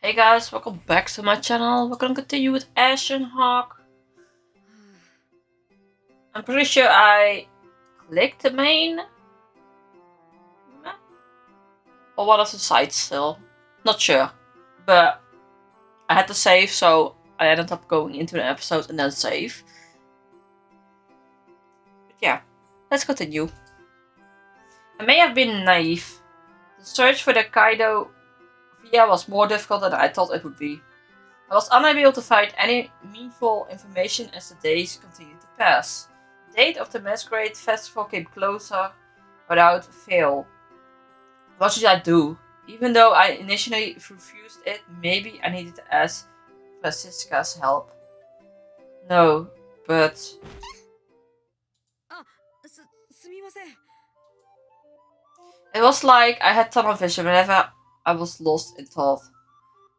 Hey guys, welcome back to my channel. We're gonna continue with Ashen Hawk. I'm pretty sure I clicked the main map or one of the sides still. Not sure, but I had to save, so I ended up going into the episode and then save. But yeah, let's continue. I may have been naive. The search for the Kaido via was more difficult than I thought it would be. I was unable to find any meaningful information as the days continued to pass. The date of the Masquerade Festival came closer without fail. What should I do? Even though I initially refused it, maybe I needed to ask Francisca's help. No, but it was like I had tunnel vision whenever I was lost in thought.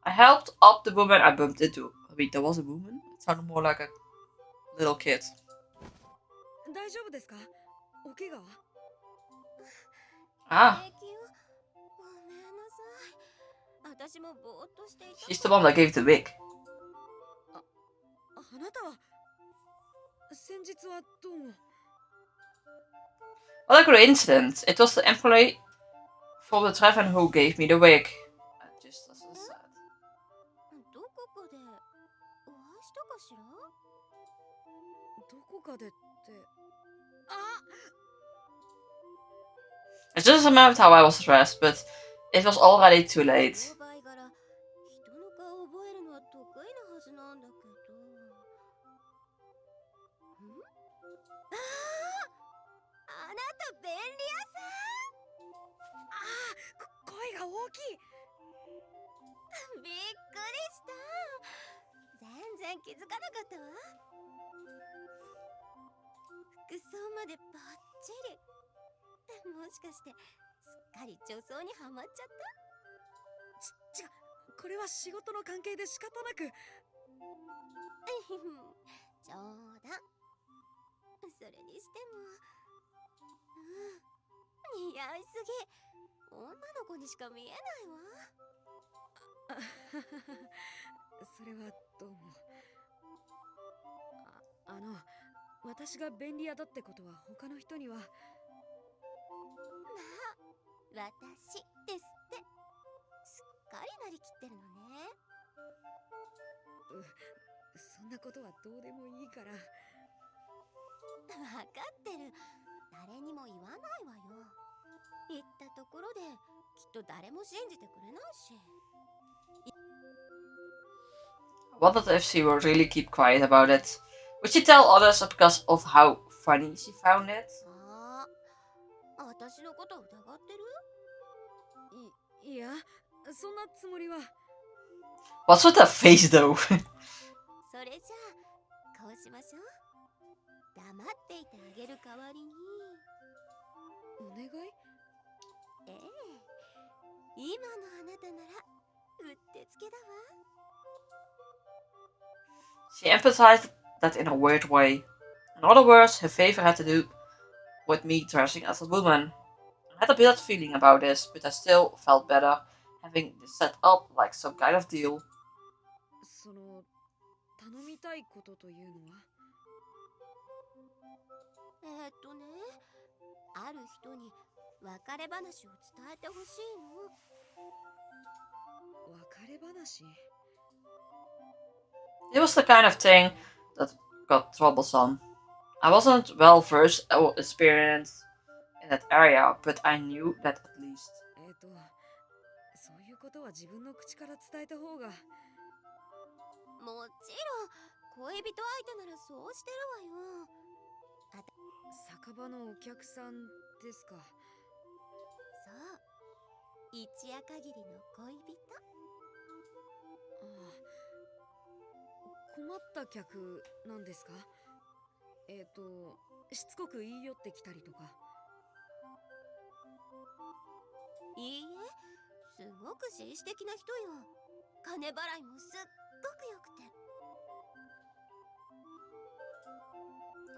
I helped up the woman I bumped into. Wait, there was a woman? It sounded more like a little kid. Ah, she's the one that gave the wig. What a coincidence! It was the employee from the tavern who gave me the wig. Just as I said. It's just a matter of how I was dressed, but it was already too late. I wondered if she would really keep quiet about it. Would she tell others because of how funny she found it? What's with that face though? She emphasized that in a weird way. In other words, her favor had to do with me dressing as a woman. I had a bad feeling about this, but I still felt better having this set up like some kind of deal. It was the kind of thing that got troublesome. I wasn't well versed or experienced in that area, but I knew that at least.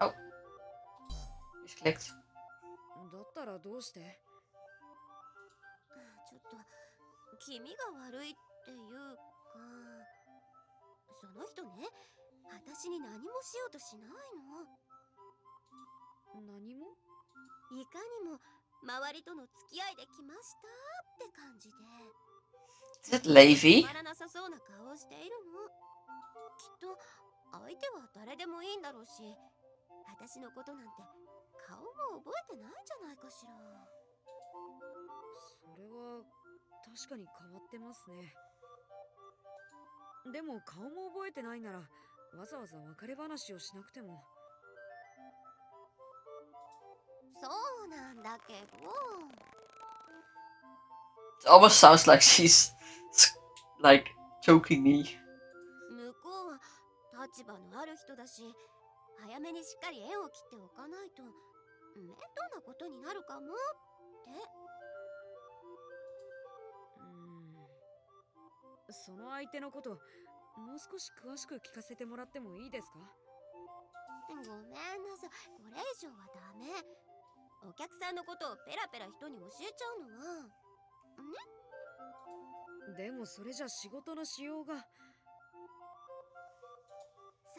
Oh, it's clicked. その人ね、私に何もしようとしないの。何も？いかにも周りとの付き合いで来ましたって感じで。Is it Levi? つまらなさそうな顔をしているの。きっと相手は誰でもいいんだろうし、私のことなんて顔も覚えてないんじゃないかしら。それは確かに変わってますね。でも顔も覚えてないならわざわざ別れ話をしなくても。そうなんだけど。It almost sounds like she's like choking me. 向こうは立場のある人だし、早めにしっかり縁を切っておかないと面倒なことになるかもって。その相手のこともう少し詳しく聞かせてもらってもいいですか？ごめんなさい、これ以上はダメ。お客さんのことをペラペラ人に教えちゃうのはね。でもそれじゃ仕事のしようが。そ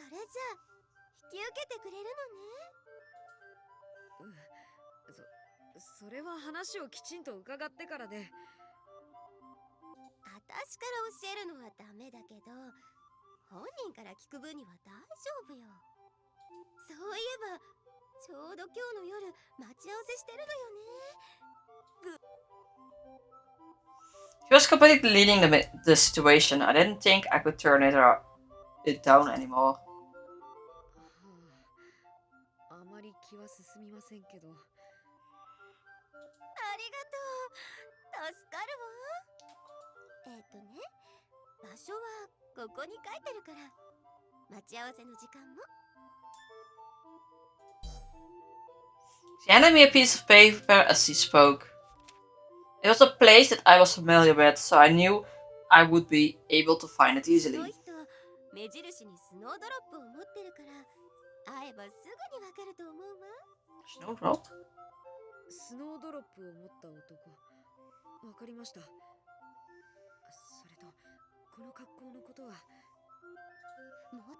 れじゃあ引き受けてくれるのね。それは話をきちんと伺ってからで。私から教えるのはダメだけど、本人から聞く分には大丈夫よ。そういえばちょうど今日の夜待ち合わせしてるのよね。She was completely leading the situation. I didn't think I could turn it down anymore. あまり気は進みませんけど。ありがとう、助かるわ。ね、場所はここに書いてるから、待ち合わせの時間も。She handed me a piece of paper as she spoke. It was a place that I was familiar with, so I knew I would be able to find it この easily. 人目印にスノードロップを持ってるから、会えばすぐにわかると思うわ。 Snowdrop? スノードロップを持った男。わかりました。それとこの格好のことは。も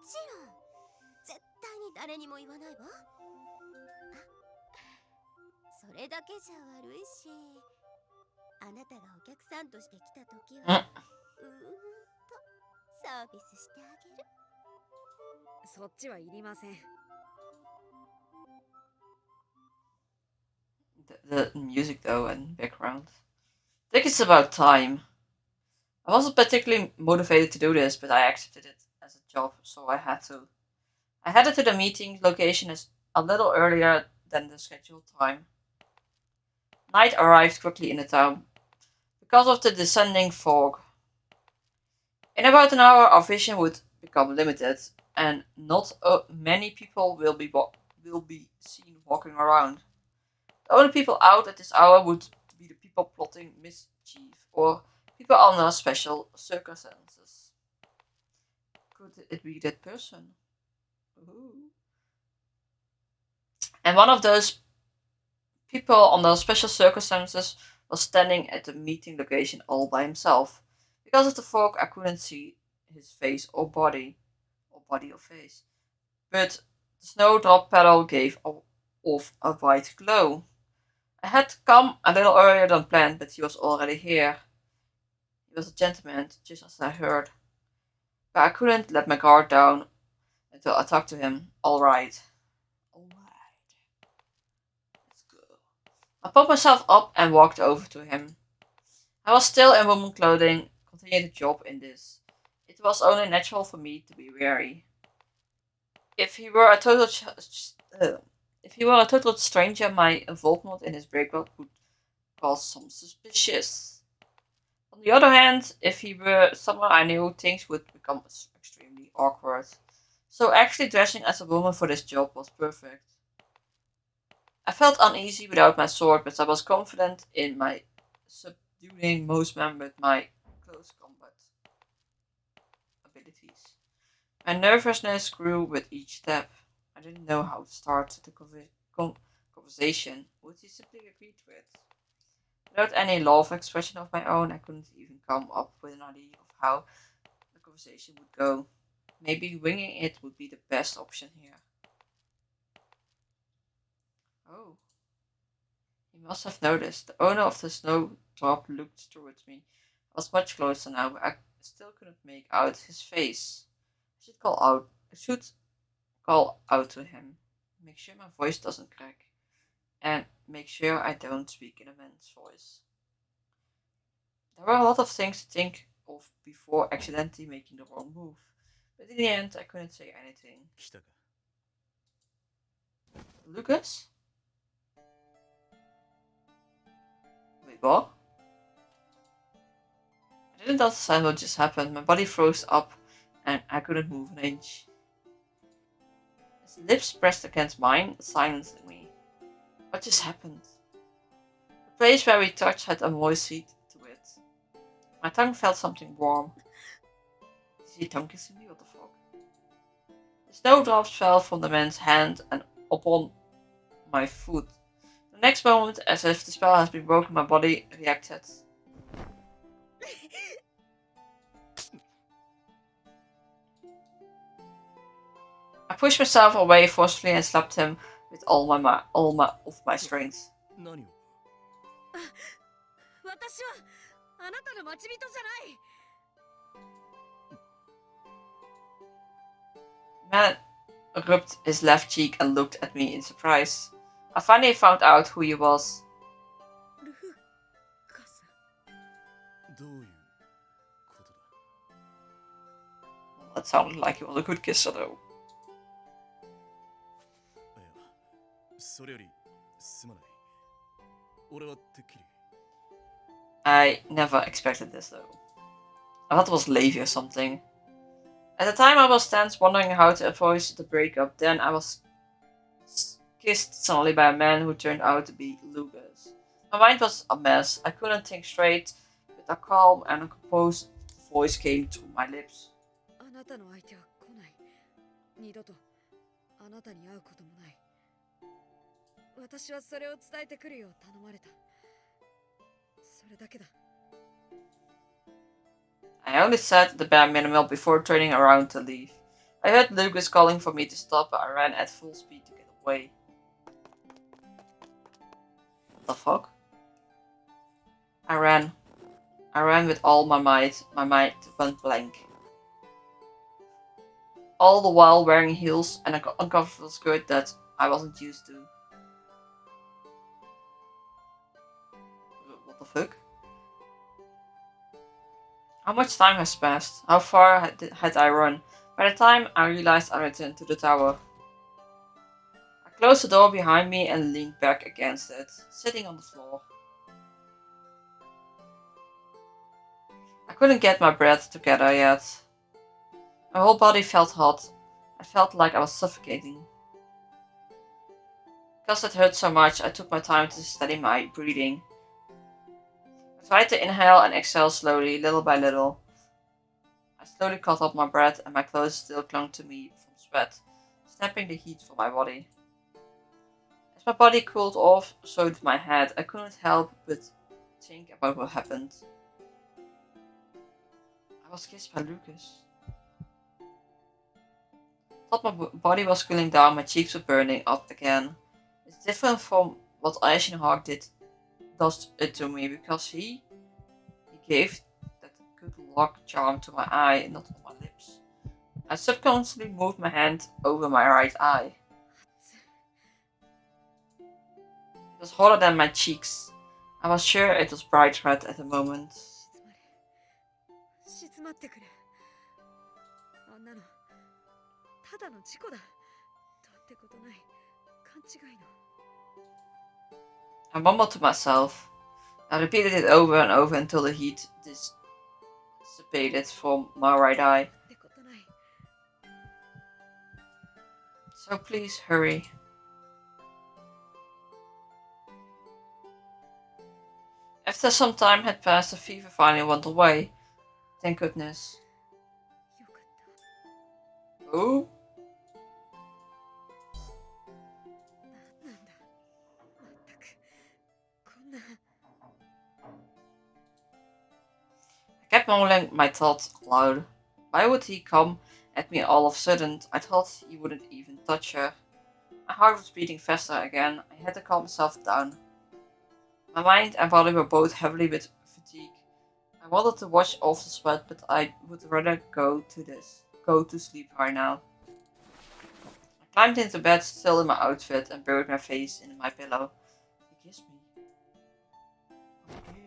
ちろん絶対に誰にも言わないわ。それだけじゃ悪いし、あなたがお客さんとして来た時はとサービスしてあげる。そっちはいりません。The music though and background. I think it's about time. I wasn't particularly motivated to do this, but I accepted it as a job, so I had to. I headed to the meeting location a little earlier than the scheduled time. Night arrived quickly in the town because of the descending fog. In about an hour, our vision would become limited, and not many people will be seen walking around. The only people out at this hour would be the people plotting mischief or people under special circumstances. Could it be that person? Ooh. And one of those people under special circumstances was standing at the meeting location all by himself. Because of the fog, I couldn't see his face or body or face. But the snowdrop petal gave off a white glow. I had come a little earlier than planned, but he was already here. He was a gentleman, just as I heard. But I couldn't let my guard down until I talked to him. Alright. Let's go. I pulled myself up and walked over to him. I was still in woman clothing, continued the job in this. It was only natural for me to be wary. If he were a total stranger, my involvement in his breakup would cause some suspicious. On the other hand, if he were someone I knew, things would become extremely awkward. So actually dressing as a woman for this job was perfect. I felt uneasy without my sword, but I was confident in my subduing most men with my close combat abilities. My nervousness grew with each step. I didn't know how to start the conversation, which he simply agreed with. Without any love expression of my own, I couldn't even come up with an idea of how conversation would go. Maybe winging it would be the best option here. Oh. He must have noticed. The owner of the snowdrop looked towards me. I was much closer now, but I still couldn't make out his face. I should call out to him. Make sure my voice doesn't crack. And make sure I don't speak in a man's voice. There were a lot of things to think of before accidentally making the wrong move. But in the end, I couldn't say anything. 来たか Lucas? Wait, what? I didn't understand what just happened. My body froze up and I couldn't move an inch. His lips pressed against mine, silencing me. What just happened? The place where we touched had a moist heat to it. My tongue felt something warm. Is he tongue kissing me? What the fuck? The snowdrops fell from the man's hand and upon my foot. The next moment, as if the spell has been broken, my body reacted. I pushed myself away forcefully and slapped him with all my strength. 何を私はあなたの待ち人じゃない。 Man rubbed his left cheek and looked at me in surprise. I finally found out who he was. ルカス。どういうことだ That sounded like he was a good kisser though. いやそれよりすまない俺はてっきり I never expected this though. I thought it was lazy or something. At the time I was tense, wondering how to avoid the breakup. Then I was kissed suddenly by a man who turned out to be Lucas. My mind was a mess. I couldn't think straight, but a calm and a composed voice came to my lips. あなたの相手は来ない。二度とあなたに会うこともない。私はそれを伝えてくるよう頼まれた。それだけだ。I only said the bare minimum before turning around to leave. I heard Lucas calling for me to stop, but I ran at full speed to get away. What the fuck? I ran. I ran with all my might went blank. All the while wearing heels and an uncomfortable skirt that I wasn't used to. What the fuck? How much time has passed? How far had I run? By the time I realized I returned to the tower. I closed the door behind me and leaned back against it, sitting on the floor. I couldn't get my breath together yet. My whole body felt hot. I felt like I was suffocating. Because it hurt so much, I took my time to steady my breathing. I tried to inhale and exhale slowly, little by little. I slowly caught up my breath and my clothes still clung to me from sweat, snapping the heat from my body. As my body cooled off, so did my head. I couldn't help but think about what happened. I was kissed by Lucas. I thought my body was cooling down, my cheeks were burning up again. It's different from what Ashen does it to me because he gave that good luck charm to my eye, not on my lips. I subconsciously moved my hand over my right eye. It was hotter than my cheeks. I was sure it was bright red at the moment. 静まってくれ。あんなのただの事故だ。どうってことない。勘違いの。 I mumbled to myself. I repeated it over and over until the heat dissipated from my right eye. So please hurry. After some time had passed, the fever finally went away. Thank goodness. Oh? I kept mumbling my thoughts aloud. Why would he come at me all of a sudden? I thought he wouldn't even touch her. My heart was beating faster again. I had to calm myself down. My mind and body were both heavily with fatigue. I wanted to wash off the sweat, but I would rather go to sleep right now. I climbed into bed, still in my outfit, and buried my face in my pillow. He kissed me. Oh, good.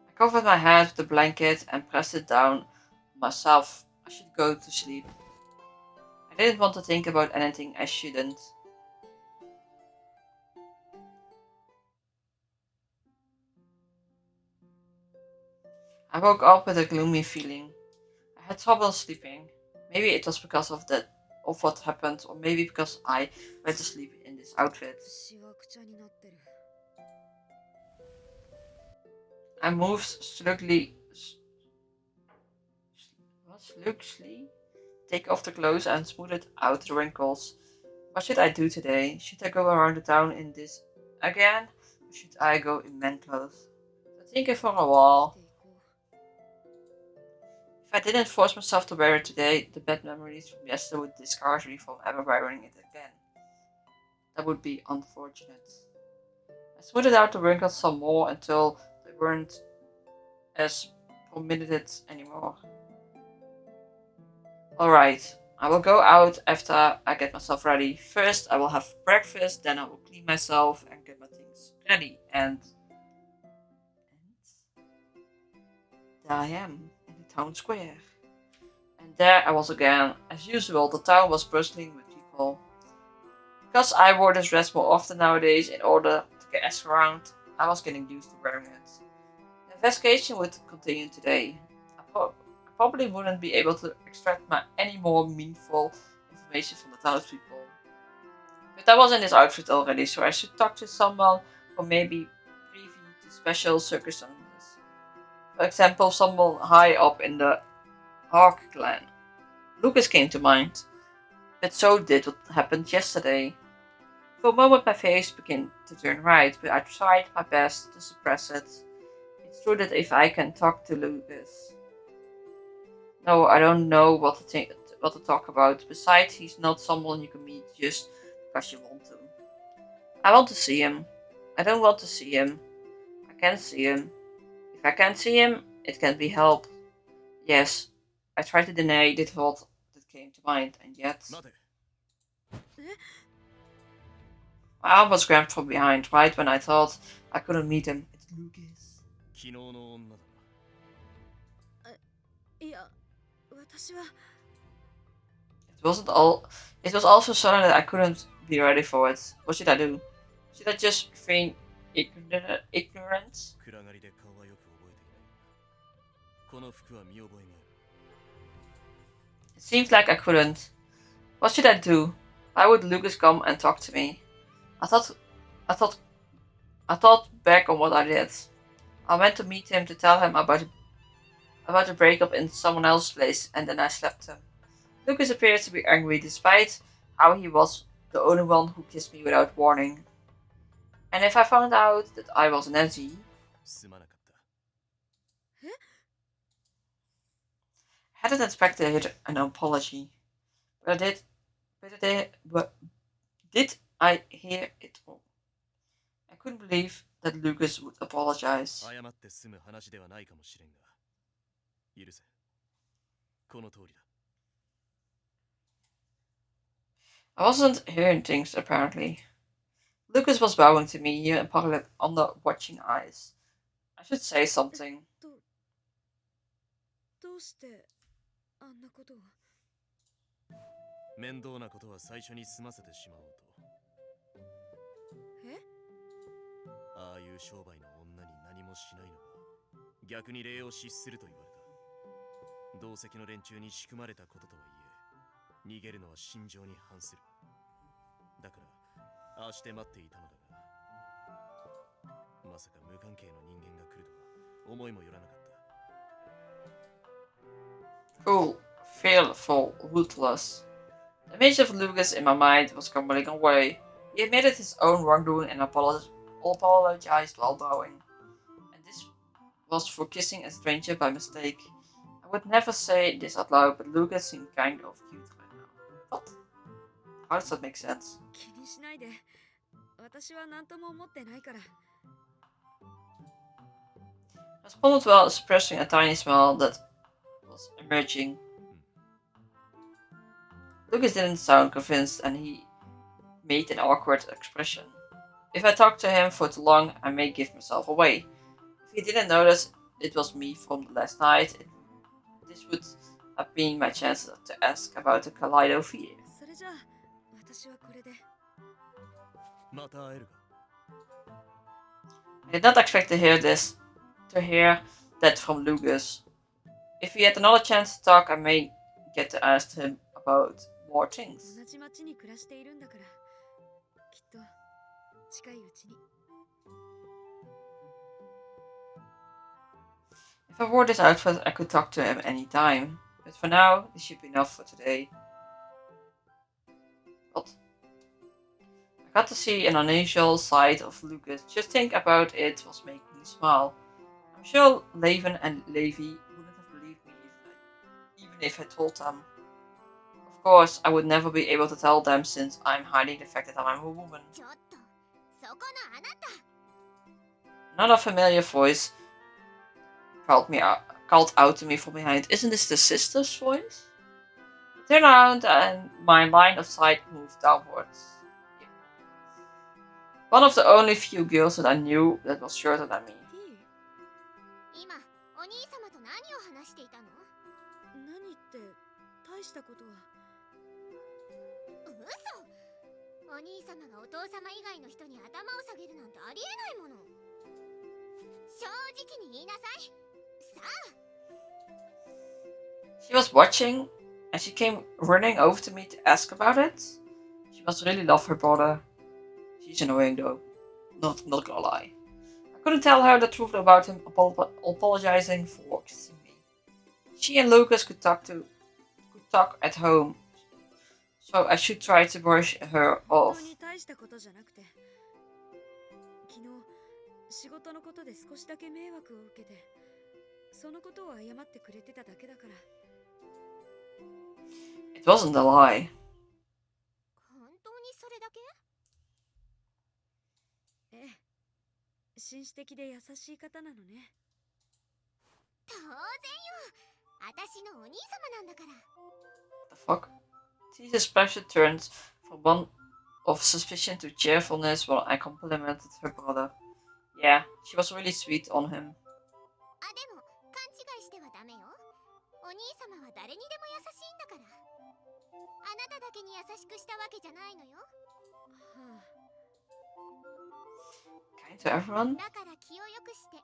I covered my head with the blanket and pressed it down on myself. I should go to sleep. I didn't want to think about anything I shouldn't. I woke up with a gloomy feeling. I had trouble sleeping. Maybe it was because of what happened, or maybe because I went to sleep in this outfit. しわくちゃになってる。 I moved slugishly, take off the clothes and smoothed out the wrinkles. What should I do today? Should I go around the town in this again? Or should I go in men clothes? I was thinking for a while. If I didn't force myself to wear it today, the bad memories from yesterday would discourage me from ever wearing it again. That would be unfortunate. I smoothed out the wrinkles some more until they weren't as prominent anymore. Alright, I will go out after I get myself ready. First, I will have breakfast, then I will clean myself and get my things ready. And there I am in the town square. And there I was again. As usual, the town was bustling with people. Because I wore this dress more often nowadays in order to get asked around, I was getting used to wearing it. The investigation would continue today. I probably wouldn't be able to extract any more meaningful information from the townspeople. But I was in this outfit already, so I should talk to someone who may be privy to special circumstances. For example, someone high up in the Hawk clan. Lucas came to mind, but so did what happened yesterday. For a moment my face began to turn red, but I tried my best to suppress it. It's true that if I can talk to Lucas... No, I don't know what to talk about. Besides, he's not someone you can meet just because you want to. I want to see him. I don't want to see him. I can't see him. If I can't see him, it can be helped. Yes, I tried to deny the thought that came to mind, and yet... My arm was grabbed from behind, right when I thought I couldn't meet him. It's Lucas. 昨日の女だ。いや、私は。It was also sudden that I couldn't be ready for it. What should I do? Should I just feign ignorance? 暗がりで顔はよく覚えていない。この服は見覚えがある。It seemed like I couldn't. What should I do? Why would Lucas come and talk to me? I thought back on what I did. I went to meet him to tell him about the breakup in someone else's place, and then I slapped him. Lucas appeared to be angry, despite how he was the only one who kissed me without warning. And if I found out that I was Nancy... すまなかった。 I hadn't expected an apology. But did I hear it all? I couldn't believe that Lucas would apologize. 謝って済む話ではないかもしれんが、許せ。この通りだ。 I wasn't hearing things, apparently. Lucas was bowing to me here in public under watching eyes. I should say something. どうしてあんなことを。面倒なことは最初に済ませてしまおうと。え？ああいう商売の女に何もしないのは逆に礼を失すると言われた。同席の連中に仕組まれたこととはいえ、逃げるのは心情に反する。だからああして待っていたのだが、まさか無関係の人間が来るとは思いもよらなかった。 Cool, fearful, ruthless. The image of Lucas in my mind was crumbling away. He admitted his own wrongdoing and apologized while bowing. And this was for kissing a stranger by mistake. would never say this out loud, but Lucas seemed kind of cute right now. What? How does that make sense? 気にしないで。私は何とも思ってないから。I responded while suppressing a tiny smile that was emerging. Lucas didn't sound convinced and he made an awkward expression. If I talked to him for too long, I may give myself away. If he didn't notice it was me from last night, this would have been my chance to ask about the Kaleido fear. それじゃあ、私はこれで。また会えるか。 I did not expect to hear that from Lucas. If we had another chance to talk, I may get to ask him about more things. 同じ町に暮らしているんだから、きっと近いうちに。If I wore this outfit, I could talk to him anytime. But for now, this should be enough for today. What? I got to see an unusual side of Lucas. Just think about it was making me smile. I'm sure Laven and Levi wouldn't have believed me even if I told them. Of course, I would never be able to tell them since I'm hiding the fact that I'm a woman. ちょっとそこのあなた Another familiar voice called out to me from behind. Isn't this the sister's voice? I turned around and my line of sight moved downwards. One of the only few girls that I knew that was shorter than me. 今お兄様と何を話していたの？何って大したことは。嘘！お兄様がお父様以外の人に頭を下げるなんてありえないもの。正直に言いなさい。さあ。She was watching and she came running over to me to ask about it. She must really love her brother. She's annoying though. Not gonna lie. I couldn't tell her the truth about him apologizing for kissing me. She and Lucas could talk at home. So I should try to brush her 本 off. 当に大したことじゃなくて、昨日仕事のことで少しだけ迷惑を受けて、そのことを謝ってくれてただけだから。It wasn't a lie. 本当にそれだけ？ええ、紳士的で優しい方なのね。当然よ。私のお兄様なんだから。 What the fuck? Tea's expression turned from one of suspicion to cheerfulness while I complimented her brother. Yeah, she was really sweet on him. あ、でも勘違いしてはダメよ。お兄様は誰にでも優しいんだから。あなただけに優しくしたわけじゃないのよ。はあ。Kind to everyone? だから気をよくして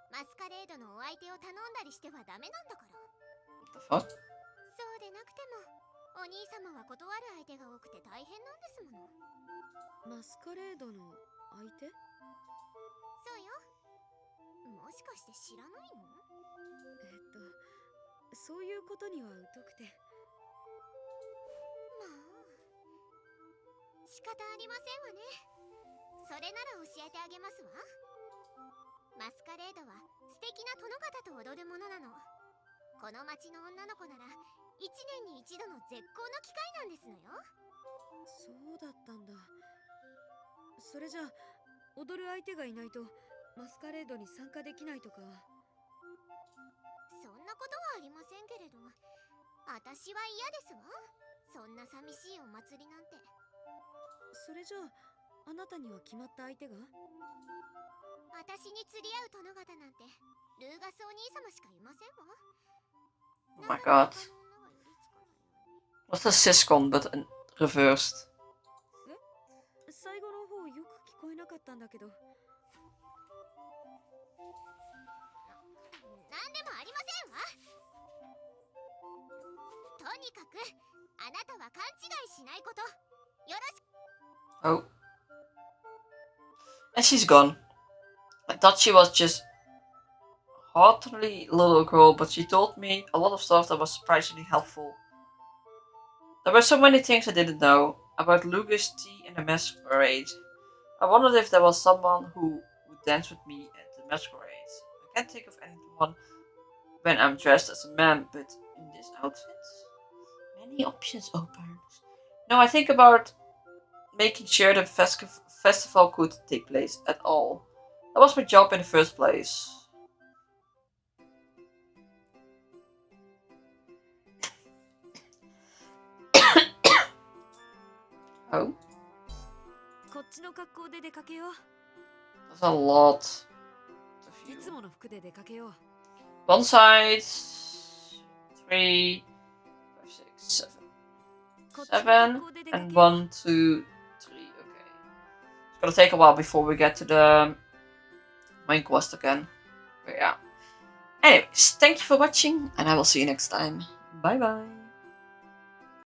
マスカレードのお相手を頼んだりしてはダメなんだから。 What the fuck? そうでなくてもお兄様は断る相手が多くて大変なんですもの。マスカレードの相手？そうよ。もしかして知らないの？そういうことには疎くて。まあ仕方ありませんわね。それなら教えてあげますわ。マスカレードは素敵な殿方と踊るものなの。この町の女の子なら1年に1度の絶好の機会なんですのよ。そうだったんだ。それじゃあ踊る相手がいないとマスカレードに参加できないとか。そんなことはありませんけれど、私は嫌ですわ。そんな寂しいお祭りなんて。それじゃああなたには決まった相手が？私に釣り合う殿方なんてルーガスお兄様しかいませんわ。 Oh my god. What's a syscon but reversed? 最後の方よく聞こえなかったんだけど。なんでもありませんわ。とにかくあなたは勘違いしないこと。よろしく。 Oh. And she's gone. I thought she was just heartily little girl, but she told me a lot of stuff that was surprisingly helpful. There were so many things I didn't know about Lucas tea and the masquerade. I wondered if there was someone who would dance with me at the masquerade. I can't think of anyone when I'm dressed as a man, but in this outfit, many options open. No, I think about making sure the festival could take place at all. That was my job in the first place. Oh, こっちの格好で出かけよう。 that's a lot. いつもの服で出かけよう。 One side, 3, 5, 6, 7, and 1, 2, 3. Okay. It's gonna take a while before we get to the main quest again. But yeah. Anyways, thank you for watching, and I will see you next time. Bye bye.